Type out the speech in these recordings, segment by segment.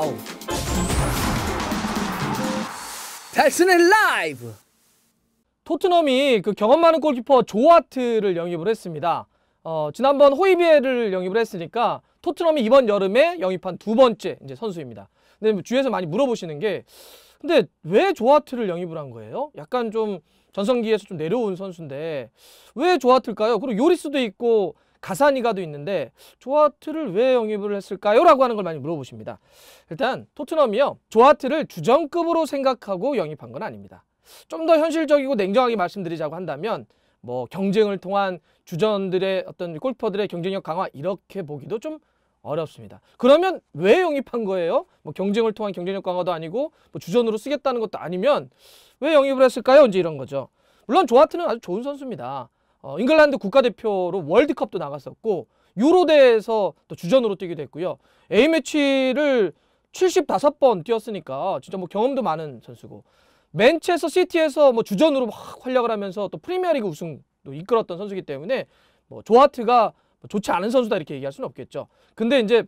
와우! 달슨의 라이브! 토트넘이 그 경험 많은 골키퍼 조 하트를 영입을 했습니다. 지난번 호이비에를 영입을 했으니까 토트넘이 이번 여름에 영입한 두 번째 이제 선수입니다. 근데 주위에서 많이 물어보시는 게 근데 왜 조 하트를 영입을 한 거예요? 약간 좀 전성기에서 좀 내려온 선수인데 왜 조 하트일까요? 그리고 요리스도 있고 가사니가도 있는데 조 하트를 왜 영입을 했을까요? 라고 하는 걸 많이 물어보십니다. 일단 토트넘이요, 조 하트를 주전급으로 생각하고 영입한 건 아닙니다. 좀 더 현실적이고 냉정하게 말씀드리자고 한다면 뭐 경쟁을 통한 주전들의 어떤 골키퍼들의 경쟁력 강화 이렇게 보기도 좀 어렵습니다. 그러면 왜 영입한 거예요? 뭐 경쟁을 통한 경쟁력 강화도 아니고 뭐 주전으로 쓰겠다는 것도 아니면 왜 영입을 했을까요? 이제 이런 거죠. 물론 조 하트는 아주 좋은 선수입니다. 잉글랜드 국가대표로 월드컵도 나갔었고 유로대에서 또 주전으로 뛰기도 했고요. A매치를 75번 뛰었으니까 진짜 뭐 경험도 많은 선수고 맨체스터 시티에서 뭐 주전으로 막 활약을 하면서 또 프리미어리그 우승도 이끌었던 선수이기 때문에 뭐 조 하트가 좋지 않은 선수다 이렇게 얘기할 수는 없겠죠. 근데 이제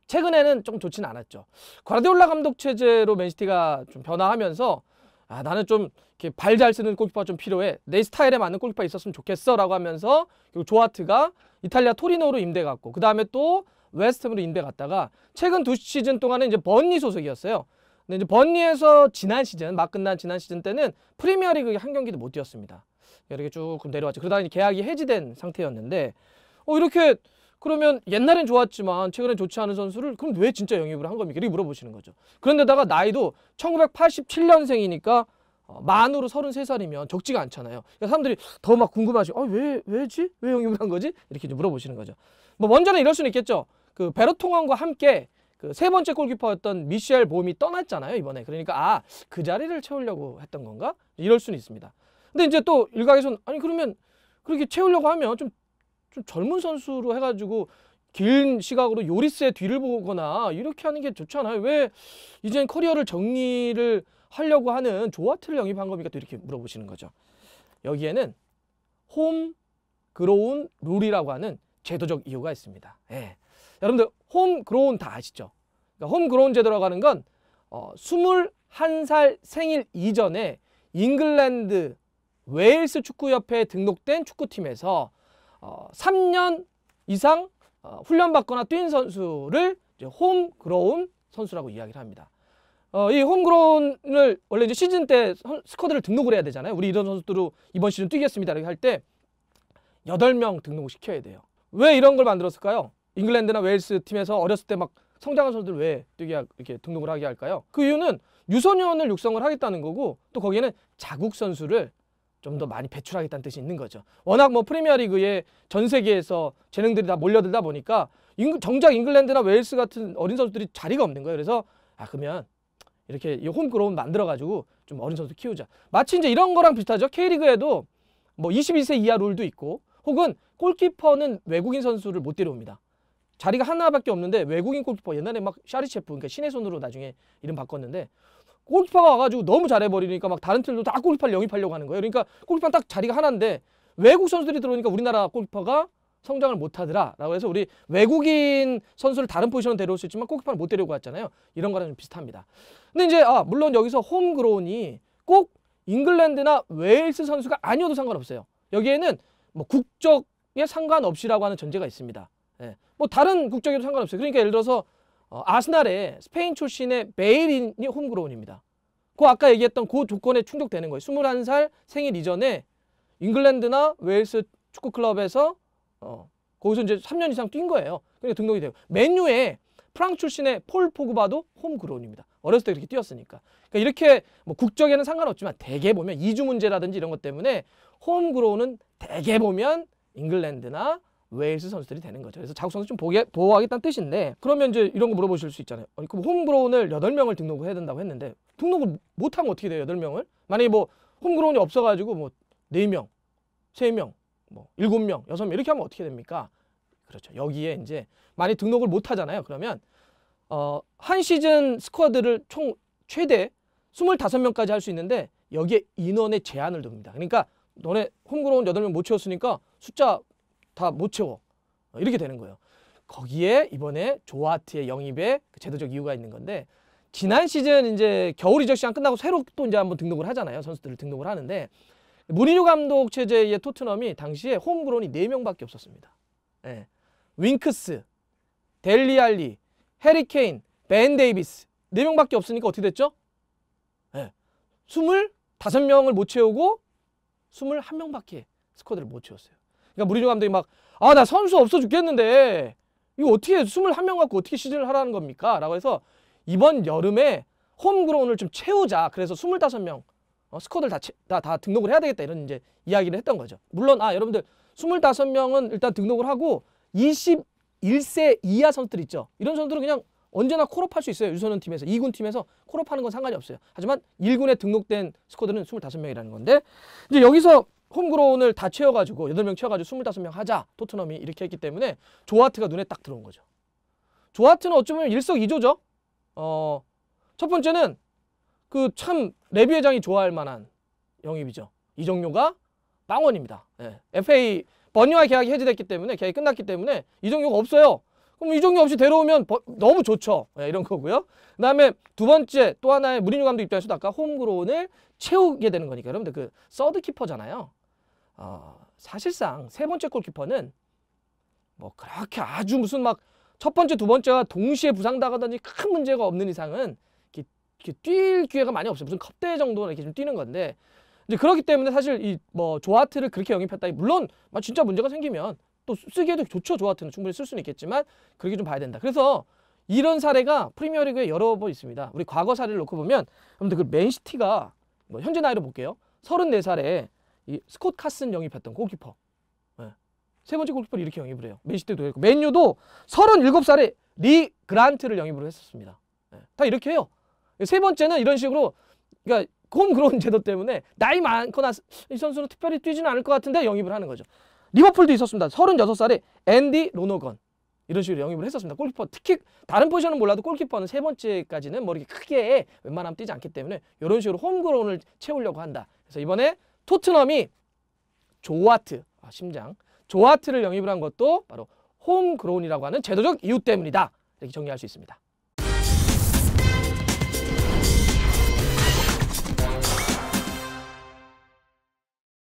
최근에는 좀 좋지는 않았죠. 과르디올라 감독 체제로 맨시티가 좀 변화하면서 나는 좀 이렇게 발 잘 쓰는 골키퍼가 좀 필요해. 내 스타일에 맞는 골키퍼가 있었으면 좋겠어 라고 하면서 그리고 조 하트가 이탈리아 토리노로 임대 갔고 그 다음에 또 웨스트햄으로 임대 갔다가 최근 2시즌 동안은 이제 번리 소속이었어요. 근데 이제 번리에서 지난 시즌, 막 끝난 지난 시즌 때는 프리미어리그 한 경기도 못 뛰었습니다. 이렇게 쭉 내려왔죠. 그러다가 이제 계약이 해지된 상태였는데 이렇게 그러면 옛날엔 좋았지만 최근엔 좋지 않은 선수를 그럼 왜 진짜 영입을 한 겁니까? 이렇게 물어보시는 거죠. 그런데다가 나이도 1987년생이니까 만으로 33살이면 적지가 않잖아요. 그러니까 사람들이 더 막 궁금하시고 왜지? 왜 영입을 한 거지? 이렇게 이제 물어보시는 거죠. 뭐 먼저는 이럴 수는 있겠죠. 그 베르통안과 함께 그 세 번째 골키퍼였던 미셸 봄이 떠났잖아요, 이번에. 그러니까 그 자리를 채우려고 했던 건가? 이럴 수는 있습니다. 근데 이제 또 일각에서는 아니 그러면 그렇게 채우려고 하면 좀 젊은 선수로 해가지고 긴 시각으로 요리스의 뒤를 보거나 이렇게 하는 게 좋잖아요. 왜 이젠 커리어를 정리를 하려고 하는 조 하트를 영입한 겁니까? 또 이렇게 물어보시는 거죠. 여기에는 홈 그로운 룰이라고 하는 제도적 이유가 있습니다. 예. 여러분들 홈 그로운 다 아시죠? 그러니까 홈 그로운 제도라고 하는 건 21살 생일 이전에 잉글랜드 웨일스 축구협회에 등록된 축구팀에서 3년 이상 훈련받거나 뛴 선수를 이제 홈그로운 선수라고 이야기를 합니다. 이 홈그로운을 원래 이제 시즌 때 스쿼드를 등록을 해야 되잖아요. 우리 이런 선수들로 이번 시즌 뛰겠습니다. 이렇게 할 때 8명 등록을 시켜야 돼요. 왜 이런 걸 만들었을까요? 잉글랜드나 웨일스 팀에서 어렸을 때 막 성장한 선수들 왜 뛰게 이렇게 등록을 하게 할까요? 그 이유는 유소년을 육성을 하겠다는 거고 또 거기에는 자국 선수를 좀 더 많이 배출하겠다는 뜻이 있는 거죠. 워낙 뭐 프리미어리그에 전 세계에서 재능들이 다 몰려들다 보니까 정작 잉글랜드나 웨일스 같은 어린 선수들이 자리가 없는 거예요. 그래서 그러면 이렇게 이 홈그로운 만들어가지고 좀 어린 선수 키우자. 마치 이제 이런 거랑 비슷하죠. K리그에도 뭐 22세 이하 룰도 있고 혹은 골키퍼는 외국인 선수를 못 데려옵니다. 자리가 하나밖에 없는데 외국인 골키퍼 옛날에 막 샤리체프 그러니까 신의 손으로 나중에 이름 바꿨는데 골키퍼가 와가지고 너무 잘해버리니까 막 다른 팀도 다 골키퍼를 영입하려고 하는 거예요. 그러니까 골키퍼는 딱 자리가 하나인데 외국 선수들이 들어오니까 우리나라 골키퍼가 성장을 못하더라 라고 해서 우리 외국인 선수를 다른 포지션으로 데려올 수 있지만 골키퍼를 못 데려오고 왔잖아요. 이런 거랑 좀 비슷합니다. 근데 이제 물론 여기서 홈그로운이 꼭 잉글랜드나 웨일스 선수가 아니어도 상관없어요. 여기에는 뭐 국적에 상관없이라고 하는 전제가 있습니다. 예. 뭐 다른 국적에도 상관없어요. 그러니까 예를 들어서 아스날의 스페인 출신의 베일린이 홈그로운입니다. 그 아까 얘기했던 그 조건에 충족되는 거예요. 21살 생일 이전에 잉글랜드나 웨일스 축구 클럽에서 거기서 이제 3년 이상 뛴 거예요. 그러니까 등록이 돼요. 맨유의 프랑스 출신의 폴 포그바도 홈그로운입니다. 어렸을 때 그렇게 뛰었으니까. 그러니까 이렇게 뭐 국적에는 상관없지만 대개 보면 이주 문제라든지 이런 것 때문에 홈그로운은 대개 보면 잉글랜드나 웨일스 선수들이 되는 거죠. 그래서 자국 선수 좀 보호하겠다는 뜻인데 그러면 이제 이런 거 물어보실 수 있잖아요. 그럼 홈그로운을 8명을 등록을 해야 된다고 했는데 등록을 못하면 어떻게 돼요? 8명을? 만약에 뭐 홈그로운이 없어가지고 뭐 4명, 3명, 뭐 7명, 6명 이렇게 하면 어떻게 됩니까? 그렇죠. 여기에 이제 많이 등록을 못 하잖아요. 그러면 한 시즌 스쿼드를 총 최대 25명까지 할 수 있는데 여기에 인원의 제한을 둡니다. 그러니까 너네 홈그로운 8명 못 채웠으니까 숫자 다 못 채워. 이렇게 되는 거예요. 거기에 이번에 조아트의 영입에 제도적 이유가 있는 건데 지난 시즌 이제 겨울 이적 시장 끝나고 새로 또 이제 한번 등록을 하잖아요. 선수들을 등록을 하는데 무리뉴 감독 체제의 토트넘이 당시에 홈그론이 4명밖에 없었습니다. 예. 윙크스, 델리알리, 해리케인, 벤 데이비스 4명밖에 없으니까 어떻게 됐죠? 예. 25명을 못 채우고 21명밖에 스쿼드를 못 채웠어요. 그러니까 무리뉴 감독이 막 나 선수 없어 죽겠는데 이거 어떻게 21명 갖고 어떻게 시즌을 하라는 겁니까? 라고 해서 이번 여름에 홈그라운드를 좀 채우자. 그래서 25명 스쿼드를 다 등록을 해야 되겠다. 이런 이제 이야기를 했던 거죠. 물론 여러분들 25명은 일단 등록을 하고 21세 이하 선수들 있죠. 이런 선수들은 그냥 언제나 콜업할 수 있어요. 유소년 팀에서 2군 팀에서 콜업하는 건 상관이 없어요. 하지만 1군에 등록된 스쿼드는 25명이라는 건데 이제 여기서 홈그라운드를 다 채워가지고 8명 채워가지고 25명 하자. 토트넘이 이렇게 했기 때문에 조아트가 눈에 딱 들어온 거죠. 조아트는 어쩌면 일석이조죠. 첫 번째는 그 참 레비 회장이 좋아할 만한 영입이죠. 이정료가 빵원입니다. 예. FA 버니와 계약이 해지됐기 때문에 계약이 끝났기 때문에 이정료가 없어요. 그럼 이정료 없이 데려오면 너무 좋죠. 예, 이런 거고요. 그다음에 두 번째 또 하나의 무리뉴 감독 입장에서도 아까 홈그라운드를 채우게 되는 거니까 여러분들 그 서드 키퍼잖아요. 사실상 세 번째 골키퍼는 뭐 그렇게 아주 무슨 막 첫 번째, 두 번째가 동시에 부상당하든지 큰 문제가 없는 이상은 이렇게 뛸 기회가 많이 없어요. 무슨 컵대회 정도는 이렇게 좀 뛰는 건데 이제 그렇기 때문에 사실 이 뭐 조아트를 그렇게 영입했다. 물론 진짜 문제가 생기면 또 쓰기에도 좋죠. 조아트는 충분히 쓸 수는 있겠지만 그렇게 좀 봐야 된다. 그래서 이런 사례가 프리미어리그에 여러 번 있습니다. 우리 과거 사례를 놓고 보면 여러분들 그 맨시티가 뭐 현재 나이로 볼게요. 34살에 이 스콧 카슨 영입했던 골키퍼. 세 번째 골키퍼를 이렇게 영입을 해요. 맨시티도 그랬고 맨유도 37살에 리 그란트를 영입을 했었습니다. 다 이렇게 해요. 세 번째는 이런 식으로 그러니까 홈그라운드 제도 때문에 나이 많거나 이 선수는 특별히 뛰지는 않을 것 같은데 영입을 하는 거죠. 리버풀도 있었습니다. 36살에 앤디 로너건 이런 식으로 영입을 했었습니다. 골키퍼 특히 다른 포지션은 몰라도 골키퍼는 세 번째까지는 뭐 이렇게 크게 웬만하면 뛰지 않기 때문에 이런 식으로 홈그라운드를 채우려고 한다. 그래서 이번에 토트넘이 조아트 심장 조아트를 영입을 한 것도 바로 홈그라운드라고 하는 제도적 이유 때문이다. 이렇게 정리할 수 있습니다.